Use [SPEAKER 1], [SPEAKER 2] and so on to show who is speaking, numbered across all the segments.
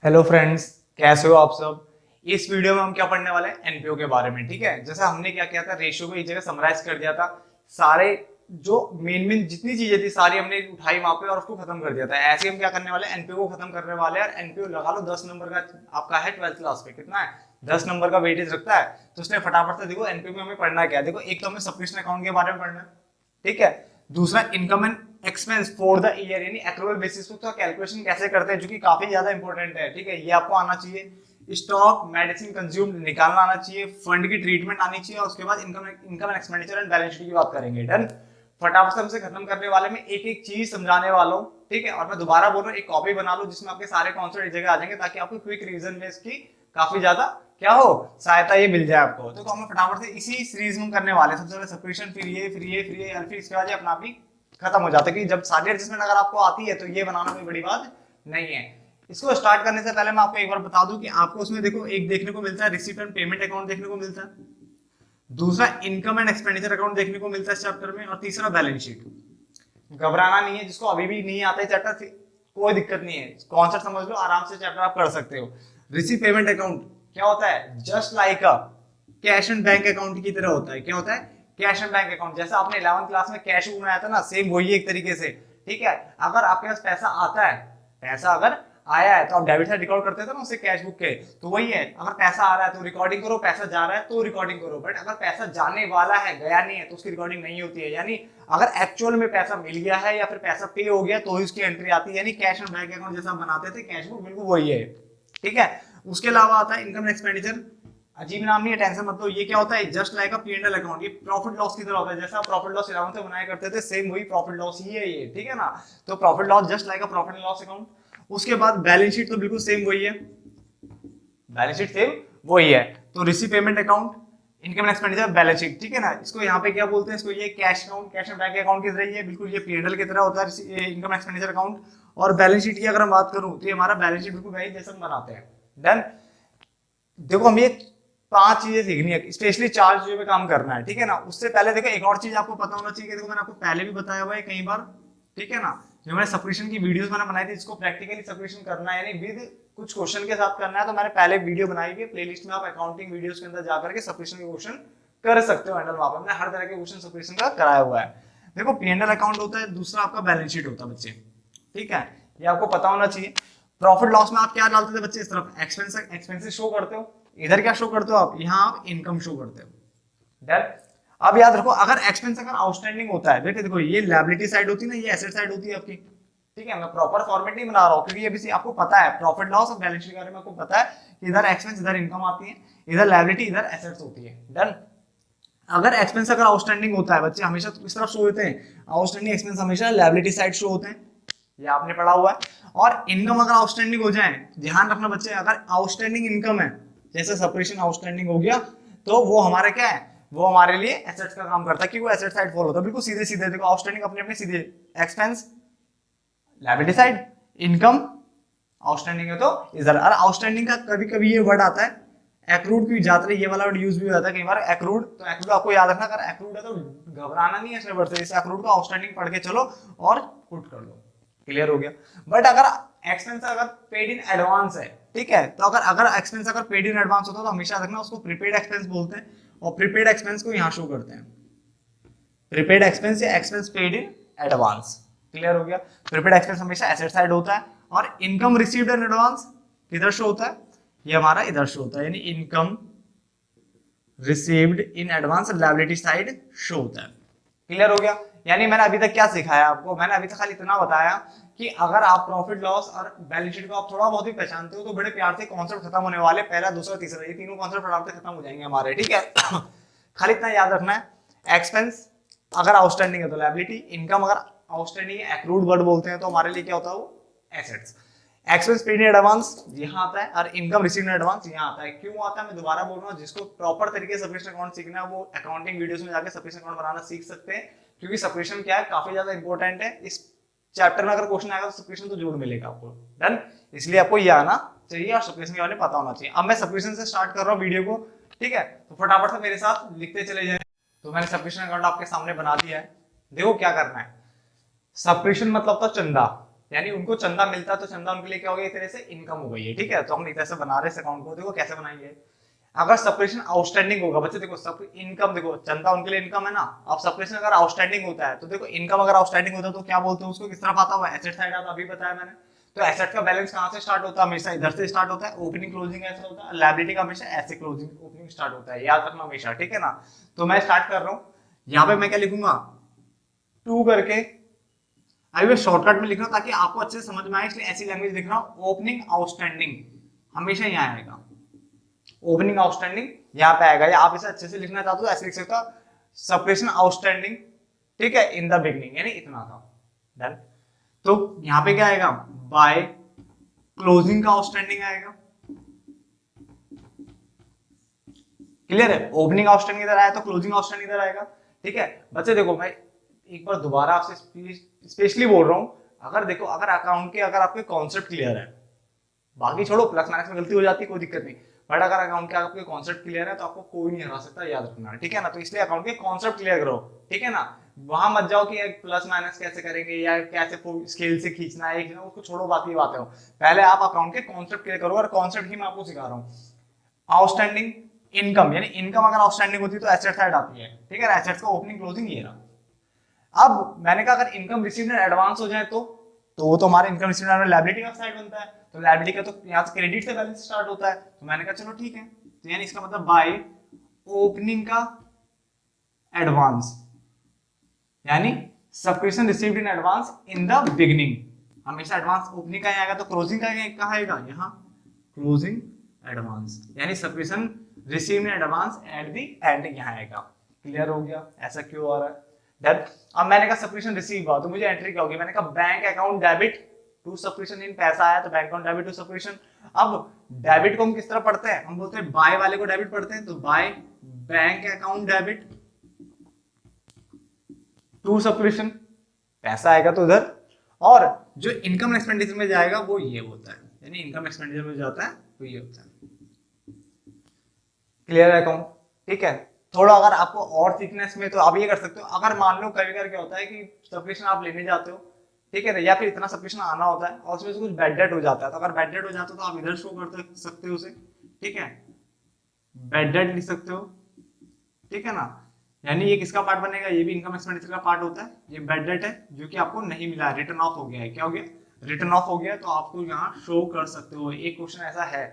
[SPEAKER 1] Hello friends, कैसे हो आप सब। इस वीडियो में हम क्या पढ़ने वाले हैं, एनपीओ के बारे में। ठीक है, जैसे हमने क्या किया था, रेशियो को एक जगह समराइज कर दिया था। सारे जो मेन जितनी चीजें थी सारी हमने उठाई वहां पे और उसको खत्म कर दिया था। ऐसे हम क्या करने वाले हैं, एनपीओ को खत्म करने वाले हैं। एनपीओ लगा लो 10 नंबर का आपका है 12th क्लास में, कितना है 10 नंबर का वेटेज रखता है। तो उसने फटाफट से देखो एनपीओ में हमें पढ़ना क्या है। देखो एक तो हमें सब्सक्रिप्शन अकाउंट के बारे में पढ़ना है, ठीक है। दूसरा income and expense for the year, यानी एक्रूअल बेसिस पे कैलकुलेशन कैसे करते हैं, जो कि काफी ज्यादा इंपॉर्टेंट है। ठीक है, ये आपको आना चाहिए। स्टॉक मेडिसिन कंज्यूम्ड निकालना आना चाहिए, फंड की ट्रीटमेंट आनी चाहिए, और उसके बाद income and expenditure and balance sheet की बात करेंगे। डन। फटाफट से हमसे खत्म करने वाले में एक एक चीज समझाने वाला हूं, ठीक है। और मैं दोबारा बोल रहा हूँ, एक कॉपी बना लो जिसमें आपके सारे कॉन्सेप्ट एक जगह आ जाएंगे, ताकि आपको क्विक रिवीजन में इसकी काफी ज्यादा क्या हो सहायता ये मिल जाए आपको। तो हम फटाफट से इसी सीरीज में करने वाले हैं। सबसे पहले सब्सक्रिप्शन, फिर ये, फिर ये, फिर ये, और फिर इसके बाद अपना भी खत्म हो जाता है। कि जब सारी एडजस्टमेंट अगर आपको आती है तो ये बनाना कोई बड़ी बात नहीं है। इसको स्टार्ट करने से पहले मैं आपको एक बार बता दूं कि आपको उसमें देखो एक देखने को मिलता है रिसीप्ट एंड पेमेंट अकाउंट देखने को मिलता है, दूसरा इनकम एंड एक्सपेंडिचर अकाउंट देखने को मिलता है इस चैप्टर में, और तीसरा बैलेंस शीट। घबराना नहीं है, जिसको अभी भी नहीं आता है चैप्टर, कोई दिक्कत नहीं है, कॉन्सेप्ट समझ लो, आराम से चैप्टर आप कर सकते हो। रिसीव पेमेंट अकाउंट क्या होता है, just like a cash and bank account की तरह होता है। क्या होता है, कैश एंड बैंक अकाउंट। जैसा आपने 11th क्लास में कैश बुक बनाया था ना, सेम वही एक तरीके से। ठीक है, अगर आपके पास पैसा आता है, पैसा अगर आया है तो आप डेबिट साइड रिकॉर्ड करते थे ना उससे कैश बुक के, तो वही है। अगर पैसा आ रहा है तो रिकॉर्डिंग करो, पैसा जा रहा है तो रिकॉर्डिंग करो। बट अगर पैसा जाने वाला है, गया नहीं है, तो उसकी रिकॉर्डिंग नहीं होती है। यानी अगर एक्चुअल में पैसा मिल गया है या फिर पैसा पे हो गया तो इसकी एंट्री आती है। यानी कैश एंड बैंक अकाउंट जैसा बनाते थे, कैश बुक बिल्कुल वही है। ठीक है, उसके अलावा आता है इनकम एक्सपेंडिचर। अजीब नाम नहीं है, टेंशन मत लो। ये क्या होता है, जस्ट लाइक अ P&L अकाउंट। ये प्रॉफिट लॉस की तरह होता है। जैसा प्रॉफिट लॉस 11th में बनाया करते थे, सेम वही प्रॉफिट लॉस ही है ये। ठीक है ना, तो profit loss just like a profit and loss account. उसके बाद बैलेंस शीट तो बिल्कुल सेम वही है, बैलेंस शीट सेम वही है। तो receive payment account, income expenditure, balance sheet. ठीक है ना, इसको यहाँ पे क्या बोलते हैं, इसको ये cash account, cash and bank account की तरह ही है, बिल्कुल ये P&L की तरह होता है इनकम एक्सपेंडिचर अकाउंट। और बैलेंस शीट की अगर हम बात करूं तो ये हमारा बैलेंस शीट बिल्कुल वही जैसा बनाते हैं। डन। देखो हम ये 5 चीजें सीखनी है, स्पेशली 4 चीजों पे काम करना है। ठीक है ना, उससे पहले देखो एक और चीज आपको पता होना चाहिए। देखो मैंने आपको पहले भी बताया हुआ है कई बार, ठीक है ना, जो मैंने सब्सक्रिप्शन की वीडियोस मैंने बनाई थी, इसको प्रैक्टिकली सब्सक्रिप्शन करना है, यानी विद कुछ क्वेश्चन के साथ करना है। तो मैंने पहले वीडियो बनाई हुई है, प्लेलिस्ट में आप अकाउंटिंग वीडियोस के अंदर जाकर के सब्सक्रिप्शन के क्वेश्चन कर सकते हो हैंडल। वहां पे मैंने हर तरह के क्वेश्चन सब्सक्रिप्शन का कराया हुआ है। देखो P&L अकाउंट होता है, दूसरा आपका बैलेंस शीट होता है बच्चे। ठीक है, ये आपको पता होना चाहिए। प्रॉफिट लॉस में आप क्या डालते थे बच्चे, इस तरफ एक्सपेंसेस शो करते हो, इधर क्या शो करते हो आप, यहाँ आप इनकम शो करते हो। डन। अब याद रखो, अगर एक्सपेंस अगर आउटस्टैंडिंग होता है, देखो देखो ये लायबिलिटी साइड होती है ना, ये एसेट साइड होती है आपकी। ठीक है, मैं प्रॉपर फॉर्मेट नहीं बना रहा हूँ, क्योंकि अभी आपको पता है प्रॉफिट लॉस और बैलेंस शीट के बारे में आपको पता है कि इधर एक्सपेंस, इधर इनकम आती है, इधर लायबिलिटी, इधर एसेट्स होती है। डन। अगर एक्सपेंस अगर आउटस्टैंडिंग होता है बच्चे, हमेशा तो इस तरफ शो होते हैं, आउटस्टैंडिंग एक्सपेंस हमेशा लायबिलिटी साइड शो होते हैं, ये आपने पढ़ा हुआ है। और इनकम अगर आउटस्टैंडिंग हो जाए, ध्यान रखना बच्चे, अगर आउटस्टैंडिंग इनकम है, जैसे सब्सक्रिप्शन आउटस्टैंडिंग हो गया, तो वो हमारे क्या है, वो हमारे लिए एसेट्स का काम करता है, कि वो एसेट साइड फॉलो होता है, बिल्कुल सीधे सीधे। देखो आउटस्टैंडिंग अपने अपने सीधे, expense liability side, income outstanding है तो इधर। और आउटस्टैंडिंग का कभी कभी ये वर्ड आता है एक्रूड की जात रही, ये वाला वर्ड यूज भी होता है कई बार, एक्रूड। तो एक्रूड आपको याद रखना, अगर एक्रूड है तो घबराना नहीं है इसमें वर्ड से, इस एक्रूड को आउटस्टैंडिंग पढ़ के चलो और पुट कर लो, क्लियर हो गया। बट अगर एक्सपेंस अगर पेड इन एडवांस है, ठीक है, तो अगर अगर एक्सपेंस अगर पेड इन एडवांस होता है तो हमेशा रखना उसको प्रीपेड एक्सपेंस बोलते हैं, और प्रीपेड एक्सपेंस को यहाँ शो करते हैं, प्रीपेड एक्सपेंस या expense paid in advance. Clear हो गया। प्रीपेड एक्सपेंस हमेशा एसेट साइड होता है, और इनकम रिसीव्ड इन एडवांस किधर शो होता है, ये हमारा इधर शो होता है, यानी income received in advance liability side show होता है। क्लियर हो गया। यानी मैंने अभी तक क्या सिखाया आपको, मैंने अभी तक खाली इतना बताया कि अगर आप प्रॉफिट लॉस और बैलेंस शीट को आप थोड़ा बहुत भी पहचानते हो तो बड़े प्यार से कॉन्सेप्ट खत्म होने वाले, पहला दूसरा तीसरा, ये तीनों कॉन्सेप्ट फटाफट खत्म हो जाएंगे हमारे। ठीक है, खाली इतना याद रखना है, एक्सपेंस अगर आउटस्टैंडिंग है तो लायबिलिटी, इनकम अगर आउटस्टैंडिंग है, एक्रूड वर्ड बोलते हैं, तो हमारे लिए क्या होता है वो assets. Expense paid in advance यहाँ आता है, और इनकम रिसीव्ड इन एडवांस यहाँ आता है। क्यों आता है मैं दोबारा बोल रहा हूँ, जिसको प्रॉपर तरीके से सब्सक्रिप्शन अकाउंट सीखना है वो अकाउंटिंग वीडियोस में जाकर सब्सक्रिप्शन अकाउंट बनाना सीख सकते हैं, क्योंकि सब्सक्रिप्शन क्या है काफी ज्यादा इंपॉर्टेंट है। इस चैप्टर में अगर क्वेश्चन आएगा तो सब्सक्रिप्शन तो जरूर मिलेगा आपको। डन, इसलिए आपको ये आना चाहिए और सब्सक्रिप्शन के बारे में पता होना चाहिए। अब मैं सब्सक्रिप्शन से स्टार्ट कर रहा हूँ वीडियो को, ठीक है, तो फटाफट से मेरे साथ लिखते चले जाए। तो मैंने सब्सक्रिप्शन अकाउंट आपके सामने बना दिया है, देखो क्या करना है। सब्सक्रिप्शन मतलब था चंदा, यानी उनको चंदा मिलता है तो चंदा उनके लिए क्या हो गया, एक तरह से इनकम हो गई है, ठीक है। तो हम एक तरह से बना रहे इस अकाउंट को, देखो कैसे बनाएंगे। अगर सब्सक्रिप्शन आउटस्टैंडिंग होगा बच्चे, देखो सब इनकम, देखो चंदा उनके लिए इनकम है ना। अब सब्सक्रिप्शन अगर आउटस्टैंडिंग होता है तो देखो इनकम अगर आउटस्टैंडिंग होता है तो क्या बोलते हैं उसको, किस तरफ आता हुआ, एसेट साइड आता, अभी बताया मैंने। तो एसेट का बैलेंस कहां से स्टार्ट होता है, हमेशा इधर से स्टार्ट होता है, ओपनिंग क्लोजिंग ऐसे होता है। लायबिलिटी का हमेशा ऐसे क्लोजिंग ओपनिंग स्टार्ट होता है, याद रखना हमेशा, ठीक है ना। तो मैं स्टार्ट कर रहा हूं, यहाँ पे मैं क्या लिखूंगा, 2 करके। अभी मैं शॉर्टकट में लिख रहा हूं ताकि आपको अच्छे से समझ में आए, इसलिए ऐसी लैंग्वेज लिख रहा हूं। ओपनिंग आउटस्टैंडिंग हमेशा यहाँ आएगा, ओपनिंग आउटस्टैंडिंग यहाँ पे आएगा, या आप इसे अच्छे से लिखना चाहते हो ऐसे लिख सकते हो, सब्सक्रिप्शन आउटस्टैंडिंग, ठीक है, इन द बिगनिंग, यानी इतना था। डन। तो यहाँ पे क्या आएगा, बाय क्लोजिंग का आउटस्टैंडिंग आएगा। क्लियर है, ओपनिंग आउटस्टैंडिंग इधर आया तो क्लोजिंग आउटस्टैंडिंग इधर आएगा, ठीक है। बच्चे देखो मैं एक बार दोबारा आपसे स्पेशली बोल रहा हूं, अगर देखो अगर अकाउंट के अगर आपके कॉन्सेप्ट क्लियर है, बाकी छोड़ो प्लस माइनस में गलती हो जाती है कोई दिक्कत नहीं, बट अगर अकाउंट के आपके कॉन्सेप्ट क्लियर है तो आपको कोई नहीं हरा सकता, याद रखना, ठीक है ना। तो इसलिए अकाउंट के कॉन्सेप्ट क्लियर करो, ठीक है ना। वहां मत जाओ कि प्लस माइनस कैसे करेंगे या कैसे स्केल से खींचना है, उसको छोड़ो, बात ही बातें हो। पहले आप अकाउंट के कॉन्सेप्ट क्लियर करो, और कॉन्सेप्ट ही मैं आपको सिखा रहा हूँ। आउटस्टैंडिंग इनकम, यानी इनकम अगर आउटस्टैंडिंग होती है तो एसेट साइड आती है, ठीक है ना। एसेट्स का ओपनिंग क्लोजिंग ये रहा। अब मैंने कहा अगर इनकम रिसीव्ड एंड एडवांस हो जाए तो वो तो हमारे इनकम रिसीव्ड एंड लायबिलिटी का साइड बनता है, तो लायबिलिटी का तो यहाँ से क्रेडिट से बैलेंस स्टार्ट होता है। तो मैंने कहा चलो ठीक है, तो यानी इसका मतलब बाय ओपनिंग का एडवांस, यानी subscription received in advance in the beginning, हमेशा एडवांस ओपनिंग का आएगा, तो क्लोजिंग का कहाँ आएगा, यहाँ क्लोजिंग एडवांस, यानी subscription received in advance at the end यहाँ आएगा। क्लियर हो गया, ऐसा क्यों आ रहा है। डन। अब मैंने कहा सब्सक्रिप्शन रिसीव हुआ तो मुझे एंट्री क्या होगी, मैंने कहा bank account debit to subscription, in पैसा आया तो bank account debit to subscription. अब डेबिट को हम किस तरह पढ़ते हैं, हम बोलते हैं बाय वाले को डेबिट पढ़ते हैं, तो by bank account debit to subscription, पैसा आएगा तो उधर, और जो इनकम एक्सपेंडिचर में जाएगा वो ये होता है, यानी इनकम एक्सपेंडिचर में जाता है तो ये होता है। क्लियर है अकाउंट, ठीक है। थोड़ा अगर आपको और थिकनेस में तो आप ये कर सकते हो, अगर मान लो कभी कभी क्या होता है कि सब्सक्रिप्शन आप लेने जाते हो, ठीक है ना, या फिर इतना सब्सक्रिप्शन आना होता है और उसमें से कुछ बैड डेट हो जाता है, तो अगर बैड डेट हो जाता है तो आप इधर शो कर सकते हो उसे, ठीक है, बैड डेट लिख सकते हो, ठीक है ना। यानी ये किसका पार्ट बनेगा, ये भी इनकम एक्सपेंडिचर का पार्ट होता है। ये बैड डेट है जो कि आपको नहीं मिला, रिटर्न ऑफ हो गया है, क्या हो गया, रिटर्न ऑफ हो गया, तो आपको यहाँ शो कर सकते हो। एक क्वेश्चन ऐसा है,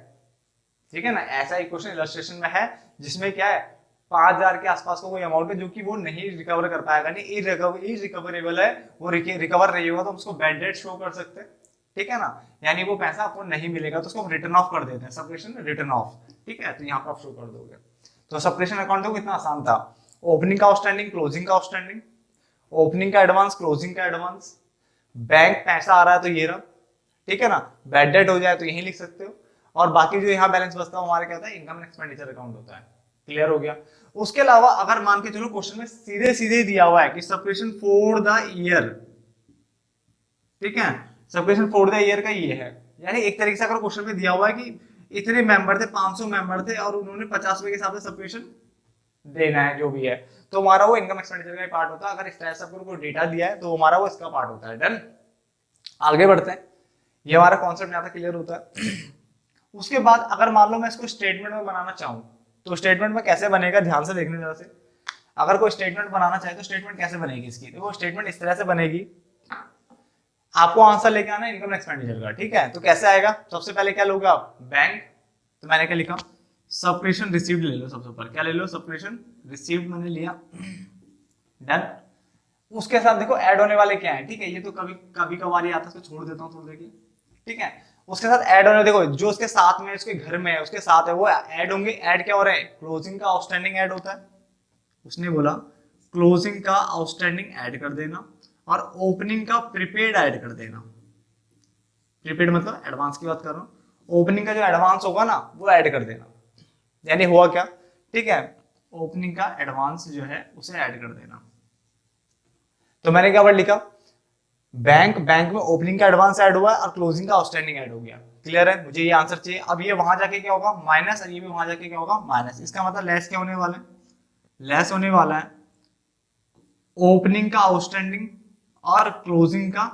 [SPEAKER 1] ठीक है ना, ऐसा एक क्वेश्चन इलस्ट्रेशन में है जिसमें क्या है 5,000 के आसपास का कोई अमाउंट है जो कि वो नहीं रिकवर कर पाएगा, नहीं इरिकवरेबल है, वो रिकवर नहीं होगा तो उसको बैड डेट शो कर सकते हैं, ठीक है ना। यानी वो पैसा आपको नहीं मिलेगा तो उसको हम रिटर्न ऑफ कर देते हैं, सब्सक्रिप्शन रिटर्न ऑफ, ठीक है। तो यहाँ पर आप शो कर दोगे। तो सब्सक्रिप्शन अकाउंट देखो कितना आसान था, ओपनिंग का आउटस्टैंडिंग, क्लोजिंग का आउटस्टैंडिंग, ओपनिंग का एडवांस, क्लोजिंग का एडवांस, बैंक पैसा आ रहा है तो ये रहा, ठीक है ना। बैड डेट हो जाए तो यही लिख सकते हो, और बाकी जो यहाँ बैलेंस बचता है हमारे क्या होता है, इनकम एक्सपेंडिचर अकाउंट होता है। क्लियर हो गया। उसके अलावा अगर मान के चलो क्वेश्चन में सीधे सीधे दिया हुआ है कि सब्सक्रिप्शन फॉर द ईयर, ठीक है, सब्सक्रिप्शन फॉर द ईयर का ये है, यानी एक तरीके से अगर क्वेश्चन में दिया हुआ है कि इतने मेंबर थे, 500 मेंबर थे और उन्होंने 50 रुपए के हिसाब से सब्सक्रिप्शन देना है जो भी है, तो हमारा वो इनकम एक्सपेंडिचर का पार्ट होता है। अगर इस तरह से आपको डेटा दिया है तो हमारा वो इसका पार्ट होता है। डन। आगे बढ़ते हैं, ये हमारा कॉन्सेप्ट यहाँ तक क्लियर होता है। उसके बाद अगर मान लो मैं इसको स्टेटमेंट में बनाना चाहूँ तो स्टेटमेंट में कैसे बनेगा, ध्यान से देखने जरा से। अगर कोई स्टेटमेंट बनाना चाहे तो स्टेटमेंट कैसे बनेगी इसकी, तो वो स्टेटमेंट इस तरह से बनेगी, आपको आंसर लेके आना इनकम एक्सपेंडिचर का, ठीक है। तो कैसे आएगा, सबसे पहले क्या लोगे आप, बैंक, तो मैंने क्या लिखा, सब्सक्रिप्शन रिसीव्ड ले लो, सबसे ऊपर क्या ले लो, सब्सक्रिप्शन रिसीव्ड मैंने लिया। डन। उसके साथ देखो ऐड होने वाले क्या है, ठीक है, ये तो कभी कभी कभार ही आता है, छोड़ देता हूँ थोड़ी देर के, ठीक है। उसके साथ ऐड होने, देखो जो उसके साथ में, उसके घर में है, उसके साथ है, वो ऐड होंगे। ऐड क्या हो रहा है, क्लोजिंग का आउटस्टैंडिंग ऐड होता है, उसने बोला क्लोजिंग का आउटस्टैंडिंग ऐड कर देना, और ओपनिंग का प्रीपेड ऐड कर देना। प्रीपेड मतलब एडवांस की बात कर रहा हूँ, ओपनिंग का जो एडवांस होगा ना वो ऐड कर देना। यानी हुआ क्या, ठीक है, ओपनिंग का एडवांस जो है उसे ऐड कर देना। तो मैंने क्या वर्ड लिखा, बैंक में ओपनिंग का एडवांस ऐड हुआ है और क्लोजिंग का आउटस्टैंडिंग ऐड हो गया। क्लियर है, मुझे ये आंसर चाहिए। अब ये वहां जाके क्या होगा, माइनस, और ये भी वहां जाके क्या होगा, माइनस। इसका मतलब लेस क्या होने वाला है, लेस होने वाला है ओपनिंग का आउटस्टैंडिंग और क्लोजिंग का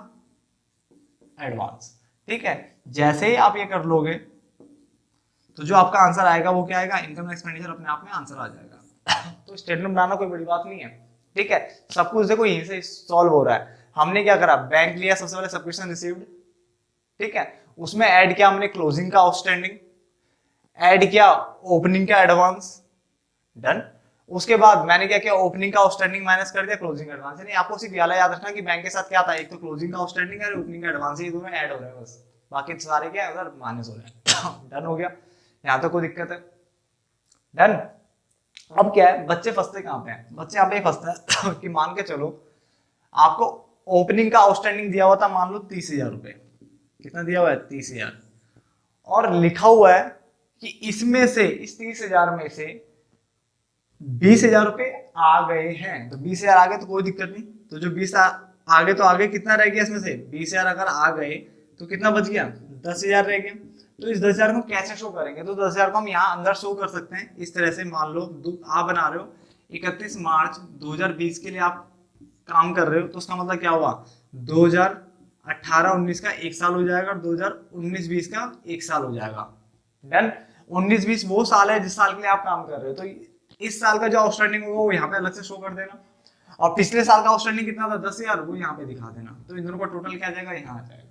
[SPEAKER 1] एडवांस। ठीक है, जैसे ही आप ये कर लोगे तो जो आपका आंसर आएगा वो क्या आएगा, इनकम एक्सपेंडिचर अपने आप में आंसर आ जाएगा। तो स्टेटमेंट बनाना कोई बड़ी बात नहीं है। ठीक है, सब कुछ देखो यहीं से सॉल्व हो रहा है। हमने क्या करा, बैंक लिया सबसे पहले, सब्सक्रिप्शन रिसीव्ड। ठीक है, उसमें ऐड किया हमने क्लोजिंग का आउटस्टैंडिंग, ऐड किया ओपनिंग का एडवांस, डन। उसके बाद मैंने क्या किया, ओपनिंग का आउटस्टैंडिंग माइनस कर दिया क्लोजिंग एडवांस। यानी आपको सिर्फ याद रखना कि बैंक के साथ क्या था, एक तो क्लोजिंग का आउटस्टैंडिंग है, ओपनिंग का एडवांस, ये दोनों ऐड हो रहे हैं बस, बाकी सारे क्या है उधर माइनस हो रहे हैं। डन हो गया, यहाँ तो कोई दिक्कत है। डन। अब क्या है, बच्चे फंसते कहां पे हैं, बच्चे यहाँ पे फंसते हैं कि मान के चलो आपको ओपनिंग का आउटस्टैंडिंग दिया हुआ था, मान लो 30,000 रुपए। कितना दिया हुआ है, 30,000। और लिखा हुआ है कि इसमें से, इस 30,000 में से 20,000 रुपए आ गए हैं। तो 20,000 आ गए तो कोई दिक्कत नहीं, तो जो 20 आगे तो आगे कितना रह गया, इसमें से 20,000 अगर आ गए तो कितना बच गया, 10,000 रह गया। तो इस 10,000 को कैसे शो करेंगे, तो 10,000 को हम यहाँ अंदर शो कर सकते हैं इस तरह से। मान लो आप बना रहे हो 31 मार्च 2020 के लिए आप काम कर रहे हो, तो उसका मतलब क्या हुआ, 2018-19 का एक साल हो जाएगा और 2019-20 का एक साल हो जाएगा। डन। 19-20 वो साल है जिस साल के लिए आप काम कर रहे हो, तो इस साल का जो आउटस्टैंडिंग होगा वो यहाँ पे अलग से शो कर देना, और पिछले साल का आउटस्टैंडिंग कितना था, 10,000, वो यहाँ पे दिखा देना। तो इन दोनों का टोटल क्या आ जाएगा, यहाँ आ जाएगा।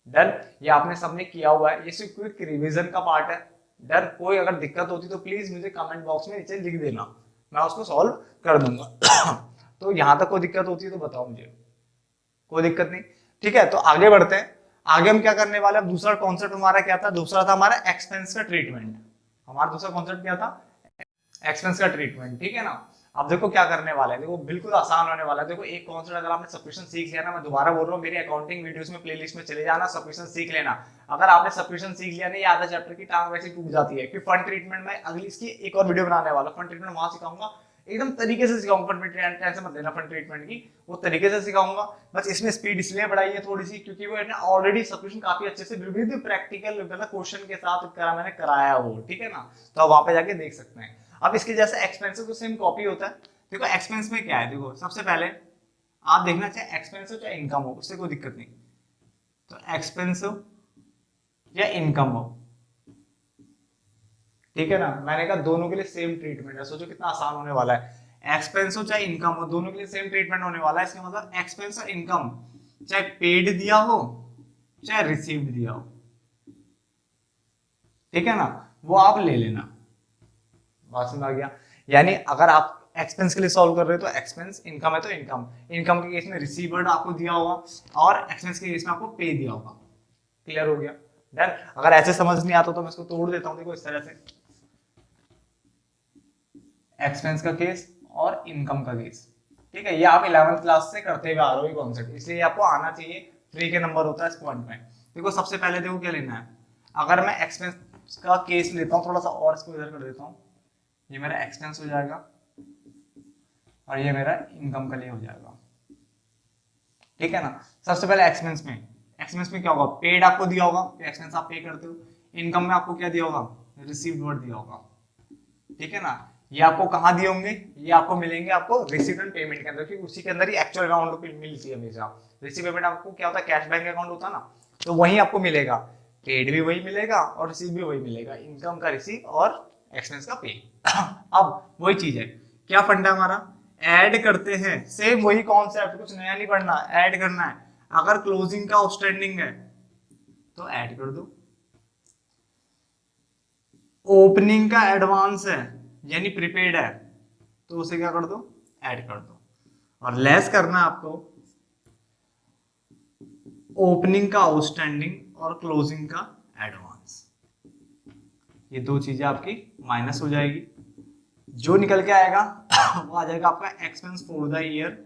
[SPEAKER 1] डन। ये आपने सबने किया हुआ है, ये सिर्फ क्विक रिवीजन का पार्ट है। डन। कोई अगर दिक्कत होती तो प्लीज मुझे कमेंट बॉक्स में नीचे लिख देना, मैं उसको सॉल्व कर दूंगा। तो यहाँ तक कोई दिक्कत होती है तो बताओ मुझे, कोई दिक्कत नहीं। ठीक है, तो आगे बढ़ते हैं। आगे हम क्या करने वाले हैं, दूसरा कॉन्सेप्ट हमारा क्या था, दूसरा था हमारा एक्सपेंस का ट्रीटमेंट। हमारा दूसरा कॉन्सेप्ट क्या था, एक्सपेंस का ट्रीटमेंट। ठीक है ना। अब देखो क्या करने वाला है, देखो बिल्कुल आसान होने वाला है। देखो एक कॉन्सेप्ट अगर आपने सब्सक्रिप्शन सीख लिया ना, मैं दोबारा बोल रहा हूँ, मेरी अकाउंटिंग वीडियोस में प्लेलिस्ट में चले जाना, सब्सक्रिप्शन सीख लेना। अगर आपने सब्सक्रिप्शन सीख लिया नहीं, आधा चैप्टर की टांग वैसे टूट जाती है। कि फंड ट्रीटमेंट में अगली इसकी एक और वीडियो बनाने वाला, फंड ट्रीटमेंट वहां सिखाऊंगा, एकदम तरीके से सिखाऊंगा। फंड ट्रीटमेंट टेंशन मत लेना, फंड ट्रीटमेंट की वो तरीके से सिखाऊंगा। बस इसमें स्पीड इसलिए बढ़ाई है थोड़ी सी, क्योंकि वो ऑलरेडी सब्सक्रिप्शन काफी अच्छे से विविध प्रैक्टिकल क्वेश्चन के साथ मैंने कराया वो। ठीक है ना, तो आप वहां पे जाके देख सकते हैं। अब इसके जैसे एक्सपेंसिव तो सेम कॉपी होता है। देखो एक्सपेंस में क्या है, देखो सबसे पहले आप देखना, चाहे एक्सपेंस हो चाहे इनकम हो, उससे कोई दिक्कत नहीं। तो एक्सपेंस हो या इनकम हो, ठीक है ना, मैंने कहा दोनों के लिए सेम ट्रीटमेंट है। सोचो कितना आसान होने वाला है। एक्सपेंस हो चाहे इनकम हो, दोनों के लिए सेम ट्रीटमेंट होने वाला है। इसका मतलब एक्सपेंस और इनकम चाहे पेड दिया हो चाहे रिसीव्ड दिया हो, ठीक है ना, वो आप ले लेना। बात समझ आ गया। यानी अगर आप एक्सपेंस के लिए सॉल्व कर रहे हो तो एक्सपेंस, इनकम है तो इनकम, इनकम के केस में रिसीवर्ड आपको दिया होगा और एक्सपेंस के केस में आपको पे दिया होगा। क्लियर हो गया। डन। अगर ऐसे समझ नहीं आता तो मैं इसको तोड़ देता हूं, देखो इस तरह से, एक्सपेंस का केस और इनकम का केस। ठीक है, ये आप 11th क्लास से करते हुए आ रहे हो ये कॉन्सेप्ट, इसलिए आपको आना चाहिए। फ्री के नंबर होता है इस पॉइंट में। देखो सबसे पहले देखो क्या लेना है, अगर मैं एक्सपेंस का केस लेता हूँ, थोड़ा सा और इसको इधर कर देता हूँ, ये मेरा एक्सपेंस हो जाएगा और ये मेरा इनकम का लिए हो जाएगा। ठीक है ना। सबसे पहले एक्सपेंस में क्या होगा, पेड आपको दिया होगा, एक्सपेंस आप पे करते हो। इनकम में आपको क्या दिया होगा, रिसीव्ड वर्ड दिया होगा। ठीक है ना। ये आपको कहाँ दिए होंगे, ये आपको मिलेंगे आपको रिसीव्ड एंड पेमेंट के अंदर, क्योंकि उसी के अंदर ही एक्चुअल अमाउंट मिलती है हमेशा। रिसीव पेमेंट आपको क्या होता है, कैश बैंक अकाउंट होता है ना, तो वही आपको मिलेगा। पेड भी वही मिलेगा और रिसीव भी वही मिलेगा, इनकम का रिसीव और एक्सपेंस का पे। अब वही चीज है, क्या फंडा हमारा, ऐड करते हैं, सेम वही कॉन्सेप्ट, कुछ नया नहीं पढ़ना, ऐड करना है। अगर क्लोजिंग का आउटस्टैंडिंग है तो ऐड कर दो, ओपनिंग का एडवांस है यानी प्रीपेड है तो उसे क्या कर दो, ऐड कर दो, और लेस करना है आपको ओपनिंग का आउटस्टैंडिंग और क्लोजिंग का एडवांस। ये दो चीजें आपकी माइनस हो जाएगी, जो निकल के आएगा वो आ जाएगा आपका एक्सपेंस फॉर द ईयर,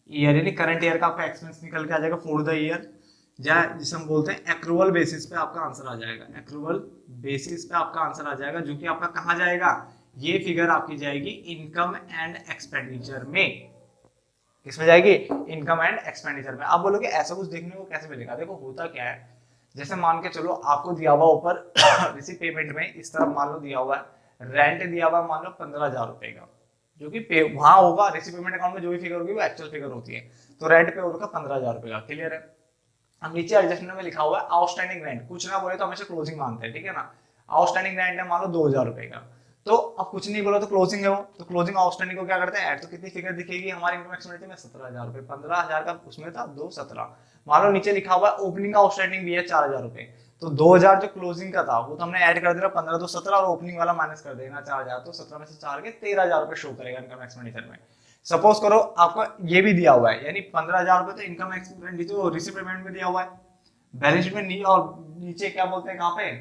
[SPEAKER 1] यानी करंट ईयर का आपका एक्सपेंस निकल के आ जाएगा फॉर द ईयर, जिसे हम बोलते हैं एक्रूवल बेसिस पे आपका आंसर आ जाएगा। एक्रूवल बेसिस पे आपका आंसर आ जाएगा, जो कि आपका कहां जाएगा, ये फिगर आपकी जाएगी इनकम एंड एक्सपेंडिचर में। किसमें जाएगी, इनकम एंड एक्सपेंडिचर में। आप बोलोगे ऐसा कुछ देखने को कैसे मिलेगा, देखो होता क्या है, जैसे मान के चलो आपको दिया हुआ ऊपर रिसीव पेमेंट में इस तरफ मान लो दिया हुआ है रेंट दिया हुआ मान लो 15,000 रुपए का, जो कि पे वहां होगा रिसीव पेमेंट अकाउंट में जो भी फिगर होगी वो एक्चुअल फिगर होती है। तो रेंट पे होगा 15,000 रुपए का। क्लियर है। अब नीचे एडजस्टमेंट में लिखा हुआ है आउटस्टैंडिंग रेंट, कुछ ना बोले तो हमेशा क्लोजिंग मांगते हैं, ठीक है ना। आउटस्टैंडिंग रेंट है मान लो 2,000 रुपए का, तो अब कुछ नहीं बोला तो क्लोजिंग है वो, तो क्लोजिंग आउटस्टैंडिंग को क्या करते हैं ऐड, तो कितनी फिगर दिखेगी हमारी इनकम एक्सपेंडिचर में 17,000 रुपए, 15,000 का उसमें था 217। मान लो नीचे लिखा हुआ है ओपनिंग आउटस्टैंडिंग भी है 4,000 रुपए, तो 2,000 जो क्लोजिंग का था वो तो हमने ऐड कर देना 15 तो 17 और ओपनिंग वाला माइनस कर देना 4,000, तो 17 में से 4 के 13,000 रुपए शो करेगा इनकम एक्सपेंडिचर में। सपोज करो आपको ये भी दिया हुआ है, यानी 15,000 रुपए तो इनकम एक्सपेंडिचर रिसीव पेमेंट में दिया हुआ है, बैलेंस शीट में नहीं, और नीचे क्या बोलते हैं कहाँ पे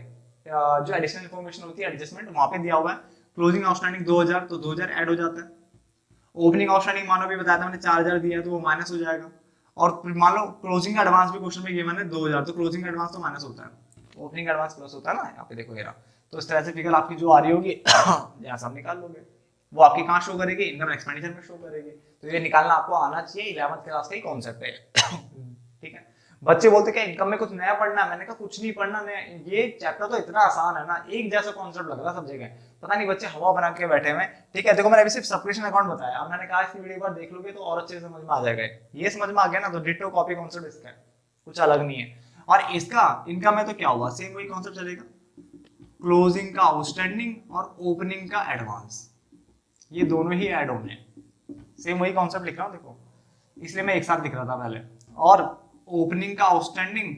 [SPEAKER 1] जो एडिशनल इन्फॉर्मेशन होती है एडजस्टमेंट वहां पे दिया हुआ है क्लोजिंग आउटस्टैंडिंग 2,000, तो 2,000 ऐड हो जाता है। ओपनिंग आउटस्टैंडिंग मानो भी बताया था मैंने 4,000 दिया है तो वो माइनस हो जाएगा, और मान लो क्लोजिंग एडवांस भी क्वेश्चन में गिवन है 2,000, तो क्लोजिंग एडवांस तो माइनस होता है, ओपनिंग एडवांस प्लस होता है ना, यहाँ पे देखो ये रहा। तो इस तरह से फिगर आपकी जो आ रही होगी यहाँ से आप निकाल लोगे, वो आपकी कहाँ शो करेगी इनकम एक्सपेंडिचर में शो करेगी। तो ये निकालना आपको आना चाहिए, 11th क्लास का ही कॉन्सेप्ट है ठीक है। बच्चे बोलते क्या इनकम में कुछ नया पढ़ना है, मैंने कहा कुछ नहीं पढ़ना नया, ये चैप्टर तो इतना आसान है ना, एक जैसा कॉन्सेप्ट लग रहा सब जगह, पता नहीं बच्चे हवा बना के बैठे हुए। ठीक है देखो मैंने अभी सिर्फ सब्सक्रिप्शन अकाउंट बताया, अब मैंने कहा इसकी वीडियो एक बार देख लोगे तो और अच्छे से समझ में आ जाएगा, ये समझ में आ गया ना, तो डिटो कॉपी कॉन्सेप्ट इसका है, कुछ अलग नहीं है। और इसका इनकम में तो क्या हुआ, सेम वही कॉन्सेप्ट चलेगा, क्लोजिंग का आउटस्टैंडिंग और ओपनिंग का एडवांस, ये दोनों ही ऐड होने, सेम वही कॉन्सेप्ट लिख रहा हूं देखो, इसलिए मैं एक साथ लिख रहा था पहले, और ओपनिंग का आउटस्टैंडिंग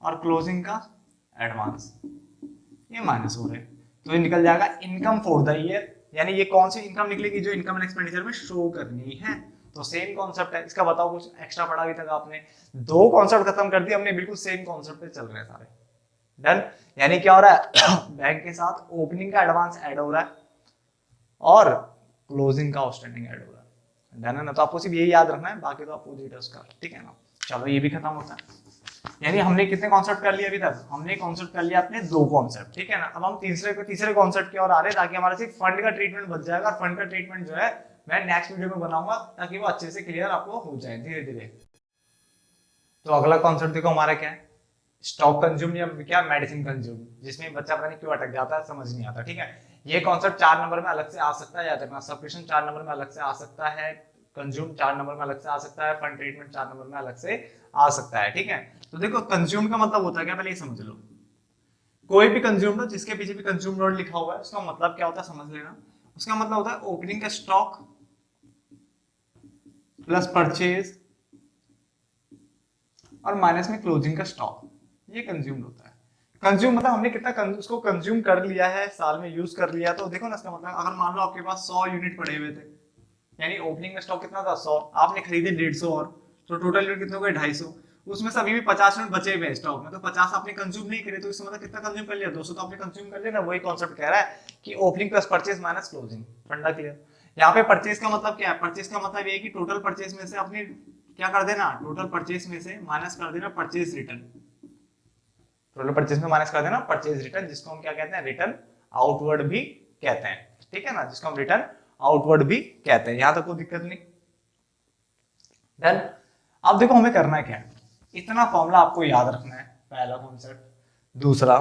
[SPEAKER 1] और क्लोजिंग का एडवांस ये माइनस हो रहे हैं, तो ये निकल जाएगा इनकम फॉर द ईयर, यानी ये कौन सी इनकम निकलेगी जो इनकम एंड एक्सपेंडिचर में शो करनी है। तो सेम कॉन्सेप्ट है इसका, बताओ कुछ एक्स्ट्रा पढ़ा अभी तक आपने, दो कॉन्सेप्ट खत्म कर दिए हमने, बिल्कुल सेम कॉन्सेप्ट पे चल रहे हैं सारे। डन, यानी क्या हो रहा है बैंक के साथ ओपनिंग का एडवांस ऐड हो रहा है और क्लोजिंग का आउटस्टैंडिंग ऐड हो रहा है। डन है ना, तो आपको सिर्फ यही याद रखना है, बाकी तो अपोजिट है उसका, ठीक है ना। चलो ये भी खत्म होता है, यानी हमने कितने कॉन्सेप्ट कर लिए अभी तक, हमने कॉन्सेप्ट कर लिया अपने दो कॉन्सेप्ट, ठीक है ना। अब हम तीसरे कॉन्सेप्ट की ओर आ रहे हैं, ताकि हमारा सिर्फ फंड का ट्रीटमेंट बच जाएगा, और फंड का ट्रीटमेंट जो है मैं नेक्स्ट वीडियो में बनाऊंगा, ताकि वो अच्छे से क्लियर आपको हो जाए धीरे धीरे। तो अगला कॉन्सेप्ट देखो हमारा क्या है, स्टॉक कंज्यूम या क्या मेडिसिन कंज्यूम, जिसमें बच्चा पता नहीं क्यों अटक जाता है, समझ नहीं आता, ठीक है। ये कॉन्सेप्ट 4 नंबर में अलग से आ सकता है, याद रखना, सब्सक्रिप्शन 4 नंबर में अलग से आ सकता है, कंज्यूम 4 नंबर में अलग से आ सकता है, फंड ट्रीटमेंट 4 नंबर में अलग से आ सकता है, ठीक है। तो देखो कंज्यूम का मतलब होता है क्या, पहले ये समझ लो, कोई भी कंज्यूम लो जिसके पीछे भी कंज्यूम नोट लिखा हुआ है उसका मतलब क्या होता है समझ लेना। उसका मतलब होता है ओपनिंग का स्टॉक प्लस परचेज और माइनस में क्लोजिंग का स्टॉक, ये कंज्यूम होता है। कंज्यूम मतलब हमने कितना उसको कंज्यूम कर लिया है, साल में यूज कर लिया, तो देखो ना इसका मतलब, अगर मान लो आपके पास 100 यूनिट पड़े हुए थे, यानी ओपनिंग में स्टॉक कितना था 100, आपने खरीदे 150 और, तो टोटल यूनिट कितने हो गए 250, उसमें से अभी भी 50 यूनिट बचे हुए स्टॉक में, तो 50 आपने कंज्यूम नहीं करे, तो इसका मतलब कितना कंज्यूम कर लिया 200, तो आपने कंज्यूम कर लिया ना। वही कॉन्सेप्ट कह रहा है कि opening plus purchase minus closing, फंडा क्लियर। यहाँ पे परचेज का मतलब क्या है, परचेज का मतलब ये है कि टोटल परचेज में से अपनी क्या कर देना, टोटल परचेज में से माइनस कर देना परचेज रिटर्न, टोटल परचेज में माइनस कर देना परचेज रिटर्न, जिसको हम क्या कहते हैं रिटर्न आउटवर्ड भी कहते हैं, ठीक है ना, जिसको हम रिटर्न आउटवर्ड भी कहते हैं। यहां तक कोई दिक्कत नहीं। डन। अब देखो हमें करना है क्या है, इतना फॉर्मूला आपको याद रखना है, पहला कॉन्सेप्ट। दूसरा,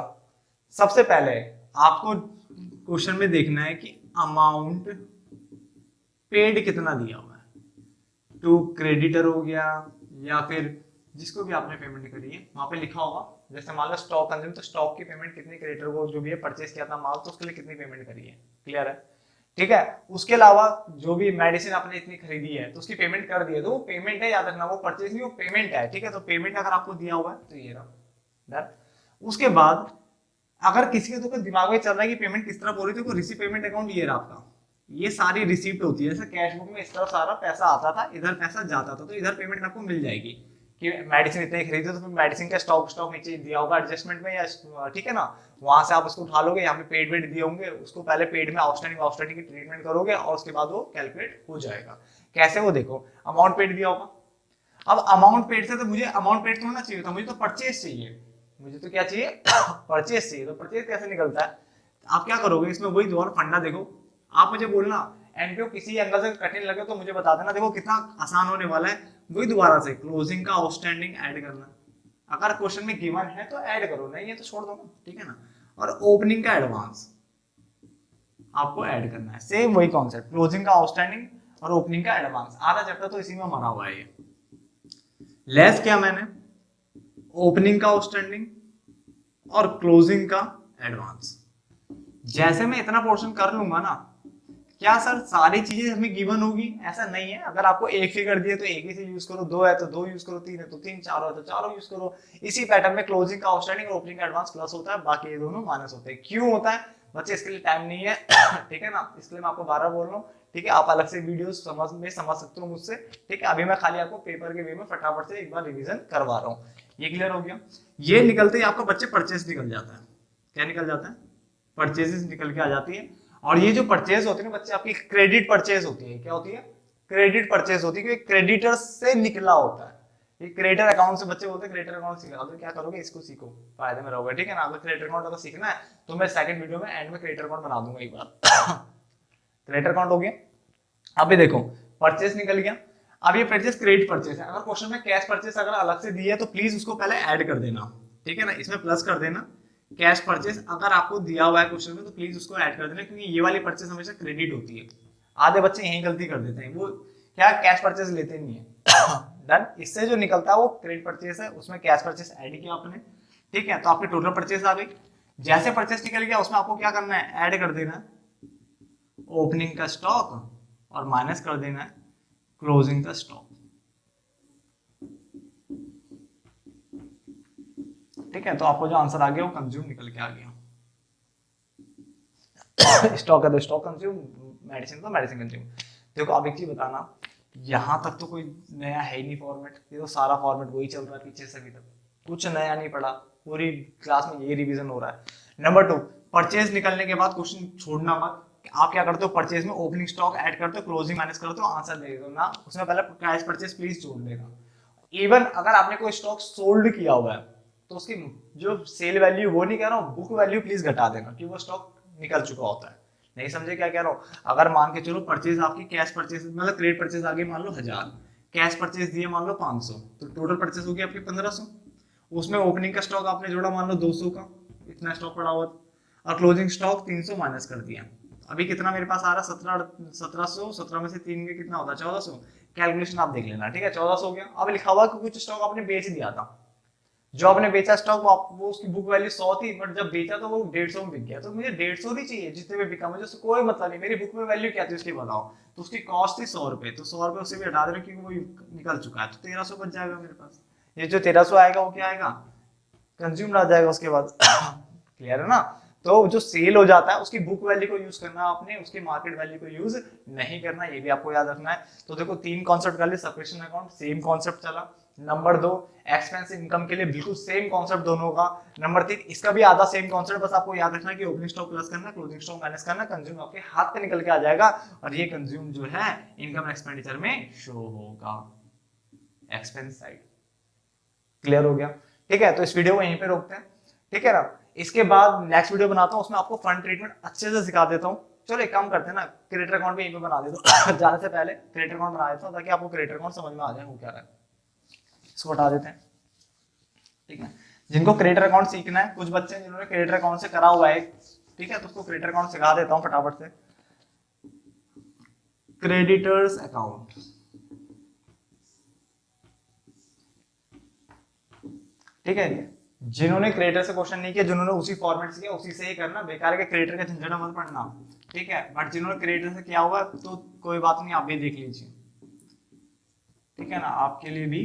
[SPEAKER 1] सबसे पहले आपको क्वेश्चन में देखना है कि अमाउंट पेड कितना दिया हुआ है, टू क्रेडिटर हो गया या फिर जिसको भी आपने पेमेंट करी है, वहां पे लिखा होगा, जैसे मान लो स्टॉक कंज्यूम, तो स्टॉक की पेमेंट कितनी क्रेडिटर को जो भी है परचेज किया था माल, तो उसके लिए कितनी पेमेंट करी है, क्लियर है, ठीक है। उसके अलावा जो भी मेडिसिन आपने इतनी खरीदी है तो उसकी पेमेंट कर दी है, तो वो पेमेंट है, याद रखना, वो परचेज नहीं, वो पेमेंट है, ठीक है। तो पेमेंट अगर आपको दिया हुआ है तो ये रहा। उसके बाद अगर किसी के तो दिमाग में चल रहा है कि पेमेंट किस तरह हो रही थी, रिसीव पेमेंट अकाउंट ये रहा आपका, ये सारी रिसीप्ट होती है, जैसे कैश बुक में इस तरह सारा पैसा आता था, इधर पैसा जाता था, तो इधर पेमेंट आपको मिल जाएगी कि मेडिसिन इतने खरीदे, तो फिर मेडिसिन का स्टॉक नीचे दिया होगा एडजस्टमेंट में, या ठीक है ना, वहां से आप उसको उठा लोगे, यहाँ पे पेड वेड दिए होंगे, उसको पहले पेड में आउटस्टैंडिंग की ट्रीटमेंट करोगे और उसके बाद वो कैलकुलेट हो जाएगा। कैसे, वो देखो अमाउंट पेड दिया होगा, अब अमाउंट पेड से तो मुझे अमाउंट पेड थोड़ा चाहिए था, मुझे तो परचेज चाहिए, मुझे तो क्या चाहिए परचेज चाहिए, तो परचेज कैसे निकलता है, आप क्या करोगे इसमें, वही दोबारा फंडा देखो, आप मुझे बोलना एनपीओ किसी एंगल से कठिन लगे तो मुझे बता देना, देखो कितना आसान होने वाला है, वही दोबारा से क्लोजिंग का आउटस्टैंडिंग ऐड करना, अगर क्वेश्चन में गिवन है तो ऐड करो, नहीं है तो छोड़ दो ना, ठीक है ना। और ओपनिंग का एडवांस आपको ऐड करना है। सेम वही कॉन्सेप्ट, क्लोजिंग का आउटस्टैंडिंग और ओपनिंग का एडवांस, आधा चैप्टर तो इसी में मरा हुआ है। लेस क्या मैंने, ओपनिंग का आउटस्टैंडिंग और क्लोजिंग का एडवांस। जैसे मैं इतना पोर्शन कर लूंगा ना, क्या सर सारी चीजें हमें गिवन होगी? ऐसा नहीं है। अगर आपको एक फिगर दिए तो एक ही से यूज करो, दो है तो दो यूज करो, तीन है तो तीन, चार है तो चारों यूज करो। इसी पैटर्न में क्लोजिंग का आउटस्टैंडिंग और ओपनिंग का एडवांस प्लस होता है, बाकी ये दोनों माइनस होते हैं। क्यों होता है बच्चे, इसके लिए टाइम नहीं है ठीक है ना, इसलिए मैं आपको 12 बोल रहा हूँ। ठीक है, आप अलग से वीडियो समझ सकते हो मुझसे। ठीक है, अभी मैं खाली आपको पेपर के वे में फटाफट से एक बार रिवीजन करवा रहा हूँ। ये क्लियर हो गया? ये निकलते ही आपका बच्चे परचेस निकल जाता है। क्या निकल जाता है? परचेजेस निकल के आ जाती है। और ये जो परचेज होती है ना बच्चे, आपकी क्रेडिट परचेज होती है। क्या होती है? क्रेडिट परचेज होती है, क्योंकि क्रेडिटर से निकला होता है। ये क्रेडिटर अकाउंट से बच्चे बोलते हैं क्रेडिटर अकाउंट सीखा, तो क्या करोगे, इसको सीखो, फायदे में रहोगे। ठीक है ना, अगर क्रेडिटर अकाउंट अगर सीखना है तो मैं सेकंड वीडियो में एंड में क्रेडिटर अकाउंट बना दूंगा एक बार क्रेडिटर अकाउंट हो गया। अभी देखो परचेज निकल गया। अब ये परचेज क्रेडिट परचेज है। अगर क्वेश्चन में कैश परचेज अगर अलग से दी है तो प्लीज उसको पहले ऐड कर देना। ठीक है ना, इसमें प्लस कर देना। कैश परचेज अगर आपको दिया हुआ है क्वेश्चन में तो प्लीज उसको ऐड कर देना, क्योंकि ये वाली परचेज हमेशा क्रेडिट होती है। आधे बच्चे यही गलती कर देते हैं, वो क्या कैश परचेज लेते नहीं है डन। इससे जो निकलता है वो क्रेडिट परचेज है, उसमें कैश परचेज ऐड किया आपने। ठीक है, तो आपकी टोटल परचेज आ गई। जैसे परचेज निकल गया उसमें आपको क्या करना है, ऐड कर देना है ओपनिंग का स्टॉक और माइनस कर देना है क्लोजिंग का स्टॉक। ठीक है, तो आपको जो आंसर आ गया वो कंज्यूम निकल के आ गया। स्टॉक है तो स्टॉक कंज्यूम, मेडिसिन तो मेडिसिन कंज्यूम। देखो अब एक चीज बताना, यहां तक तो कोई नया है ही नहीं फॉर्मेट, ये तो सारा फॉर्मेट वही चल रहा है पीछे से अभी तक, कुछ नया नहीं पड़ा, पूरी क्लास में ये रिवीजन हो रहा है। नंबर 2, परचेज निकलने के बाद क्वेश्चन छोड़ना मत। आप क्या करते हो, परचेज में ओपनिंग स्टॉक ऐड करते हो, क्लोजिंग माइनस करते हो, आंसर दे दो ना, उसमें पहले कैश परचेज प्लीज जोड़ देगा। इवन अगर आपने कोई स्टॉक सोल्ड किया हुआ है तो उसकी जो सेल वैल्यू, वो नहीं कह रहा हूँ, बुक वैल्यू प्लीज घटा देना, कि वो स्टॉक निकल चुका होता है। नहीं समझे क्या कह रहा हूँ? अगर मान के चलो परचेज आपकी कैश परचेज मतलब क्रेडिट परचेज आ गई मान लो 1000, कैश परचेज दिए मान लो 500, तो टोटल परचेज हो गई आपकी 1500। उसमें ओपनिंग का स्टॉक आपने जोड़ा मान लो 200 का, इतना स्टॉक पड़ा हुआ, और क्लोजिंग स्टॉक 300 माइनस कर दिया। अभी कितना मेरे पास आ रहा है, 1700, 17 में से 3 के कितना होता है, 1400। कैलकुलेशन आप देख लेना। ठीक है, 1400 हो गया। अब लिखा हुआ कि कुछ स्टॉक आपने बेच दिया था, जो आपने बेचा स्टॉक वो उसकी बुक वैल्यू 100 थी, बट जब बेचा तो वो 150 में बिक गया, तो मुझे 150 नहीं चाहिए जितने में बिका, मुझे उससे कोई मतलब नहीं, मेरी बुक में वैल्यू क्या थी उसकी बताओ। तो उसकी कॉस्ट थी 100 रुपए, तो 100 रुपए उससे भी हटा देना क्योंकि वो निकल चुका है, तो 1300 बच जाएगा मेरे पास। ये जो 1300 आएगा वो क्या आएगा, कंज्यूम आ जाएगा उसके बाद क्लियर है ना? तो जो सेल हो जाता है उसकी बुक वैल्यू को यूज करना आपने, उसकी मार्केट वैल्यू को यूज नहीं करना, ये भी आपको याद रखना है। तो देखो 3 कॉन्सेप्ट कर लिए, सेपरेशन अकाउंट सेम कॉन्सेप्ट चला। नंबर 2, एक्सपेंस इनकम के लिए बिल्कुल सेम कॉन्सेप्ट दोनों का। नंबर 3, इसका भी आधा सेम कॉन्सेप्ट, बस आपको याद रखना कि ओपनिंग स्टॉक प्लस करना, क्लोजिंग स्टॉक माइनस करना, कंज्यूम आपके हाथ पे निकल के आ जाएगा, और ये कंज्यूम जो है इनकम एक्सपेंडिचर में शो होगा, एक्सपेंस साइड। क्लियर हो गया? ठीक है, तो इस वीडियो को यहीं पे रोकते हैं। ठीक है ना, इसके बाद नेक्स्ट वीडियो बनाता हूँ, उसमें आपको फंड ट्रीटमेंट अच्छे से सिखा देता हूँ। चलो एक काम करते हैं ना, क्रिएटर अकाउंट भी यहीं पे बना देता हूँ जाने से पहले क्रिएटर अकाउंट बना देता हूँ, ताकि आपको क्रिएटर अकाउंट समझ में आ जाए वो क्या रहा है। इसको हटा देते हैं। ठीक है, जिनको क्रिएटर अकाउंट सीखना है, कुछ बच्चे जिन्होंने क्रिएटर अकाउंट से करा हुआ है, ठीक है, तो उसको क्रिएटर अकाउंट सिखा देता हूँ फटाफट से। क्रेडिटर्स अकाउंट, ठीक है, जिन्होंने क्रिएटर से क्वेश्चन नहीं किया, जिन्होंने उसी फॉर्मेट से किया उसी से ही करना, बेकार के क्रिएटर का झंझट मत पढ़ना। ठीक है, बट जिन्होंने क्रिएटर से किया हुआ तो कोई बात नहीं, आप भी देख लीजिए। ठीक है ना, आपके लिए भी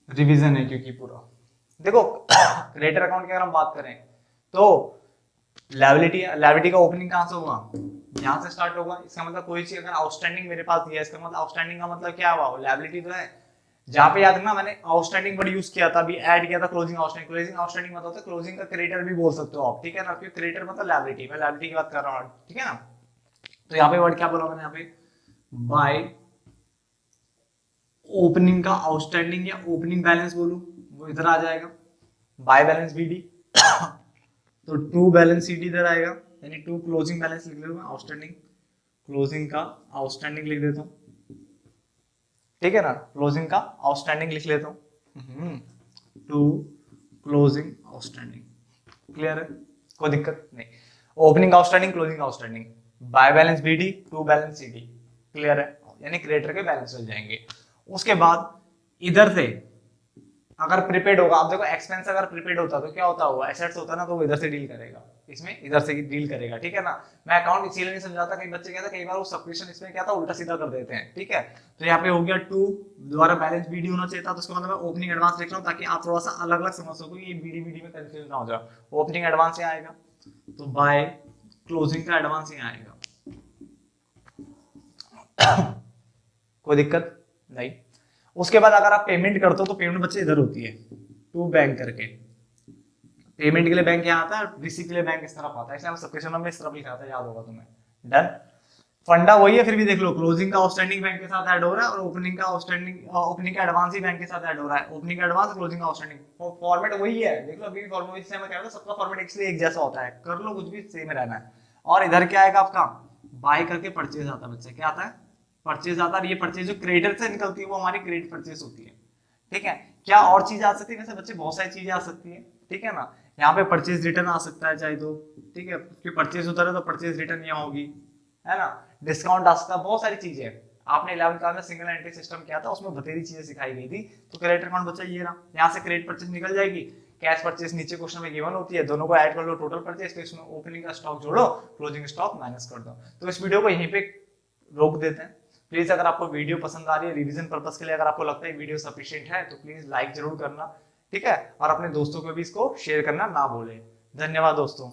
[SPEAKER 1] रिवीजन है, क्योंकि पूरा देखो क्रिएटर अकाउंट की अगर हम बात करें तो लायबिलिटी का ओपनिंग कहां से होगा, यहां से स्टार्ट होगा। इसका मतलब कोई चीज अगर आउटस्टैंडिंग मेरे पास दिया है, इसका मतलब आउटस्टैंडिंग का मतलब क्या हुआ, लायबिलिटी तो है। जहां पे याद रखना, मैंने आउटस्टैंडिंग वर्ड यूज किया था, अभी ऐड किया था क्लोजिंग आउटस्टैंडिंग। क्लोजिंग आउटस्टैंडिंग मतलब होता है, क्लोजिंग का क्रेडिटर भी बोल सकते हो आप। ठीक है ना, क्योंकि क्रेडिटर मतलब लायबिलिटी, मैं लायबिलिटी की बात कर रहा हूं। ठीक है ना, तो यहाँ पे वर्ड क्या बोला मैंने, यहाँ पे बाय ओपनिंग का आउटस्टैंडिंग या ओपनिंग बैलेंस बोलूं, वो इधर आ जाएगा, बाय बैलेंस बीडी तो टू बैलेंस सीडी इधर आएगा, यानी टू क्लोजिंग बैलेंस लिख लेता हूं, आउटस्टैंडिंग क्लोजिंग का आउटस्टैंडिंग लिख देता हूं। ठीक है ना, क्लोजिंग का आउटस्टैंडिंग लिख लेता हूं, टू क्लोजिंग आउटस्टैंडिंग। क्लियर है, कोई दिक्कत नहीं। Opening outstanding, closing outstanding, by balance BD, to balance CD, clear है, यानी क्रेडिटर के बैलेंस हो जाएंगे। उसके बाद इधर से अगर प्रीपेड होगा, आप देखो एक्सपेंस अगर प्रीपेड होता तो क्या होता होगा, एसेट्स होता ना, तो वो इधर से डील करेगा, इसमें इधर से डील करेगा, ठीक है ना। मैं अकाउंट इसीलिए नहीं समझाता, कई बच्चे कहते हैं कई बार वो सब्सक्रिप्शन इसमें क्या था उल्टा सीधा कर देते हैं, ठीक है। तो यहाँ पे हो गया टू, दोबारा बैलेंस बीडी होना चाहिए था, तो उसके बाद मैं ओपनिंग एडवांस लिख रहा हूँ ताकि आप थोड़ा सा अलग अलग समझ सको, ये बीडी बीडी में कंफ्यूज ना हो जाए। ओपनिंग एडवांस यहाँ आएगा, तो बाय क्लोजिंग का एडवांस यहाँ आएगा। कोई दिक्कत नहीं। उसके बाद अगर आप पेमेंट करते हो तो पेमेंट बच्चे इधर होती है, टू बैंक करके, पेमेंट के लिए बैंक यहाँ आता है, रिसीव के लिए बैंक इस तरफ आता है, इसलिए हम सब्सक्रिप्शन में इस तरफ लिखा था, याद होगा तुम्हें। डन। फंडा वही है, फिर भी देख लो, क्लोजिंग का आउटस्टैंडिंग बैंक के साथ ऐड हो रहा है और ओपनिंग का आउटस्टैंडिंग, ओपनिंग का एडवांस ही बैंक के साथ ऐड हो रहा है, ओपनिंग का एडवांस, क्लोजिंग आउटस्टैंडिंग, फॉर्मेट वही है, देख लो अभी भी फॉर्मेट से मैं कह रहा था, सबका फॉर्मेट एक्चुअली एक जैसा होता है, कर लो कुछ भी सेम रहना है। और इधर क्या आएगा आपका, बाय करके परचेज आता है बच्चे, क्या आता है, परचेज आता है। ये परचेज जो क्रेडिटर से निकलती है वो हमारी क्रेडिट परचेज होती है, ठीक है। क्या और चीज आ सकती है वैसे बच्चे, बहुत सारी चीजें आ सकती है, ठीक है ना। यहाँ पे परचेज रिटर्न आ सकता है चाहे तो, ठीक है, क्योंकि परचेज उधर है तो परचेज रिटर्न यहाँ होगी, है ना। डिस्काउंट आ सकता है, बहुत सारी चीजें हैं। आपने 11th क्लास में सिंगल एंट्री सिस्टम किया था, उसमें बतेरी चीजें सिखाई गई थी। तो क्रेडिट अकाउंट बच्चा ये रहा, यहाँ से क्रेडिट परचेज निकल जाएगी, कैश परचेज नीचे क्वेश्चन में गिवन होती है, दोनों को ऐड कर लो टोटल परचेज, तो इसमें ओपनिंग का स्टॉक जोड़ो, क्लोजिंग स्टॉक माइनस कर दो। तो इस वीडियो को यहीं पे रोक देते हैं। प्लीज अगर आपको वीडियो पसंद आ रही है, रिवीजन पर्पस के लिए अगर आपको लगता है वीडियो सफिशिएंट है, तो प्लीज लाइक जरूर करना, ठीक है, और अपने दोस्तों को भी इसको शेयर करना ना भूलें। धन्यवाद दोस्तों।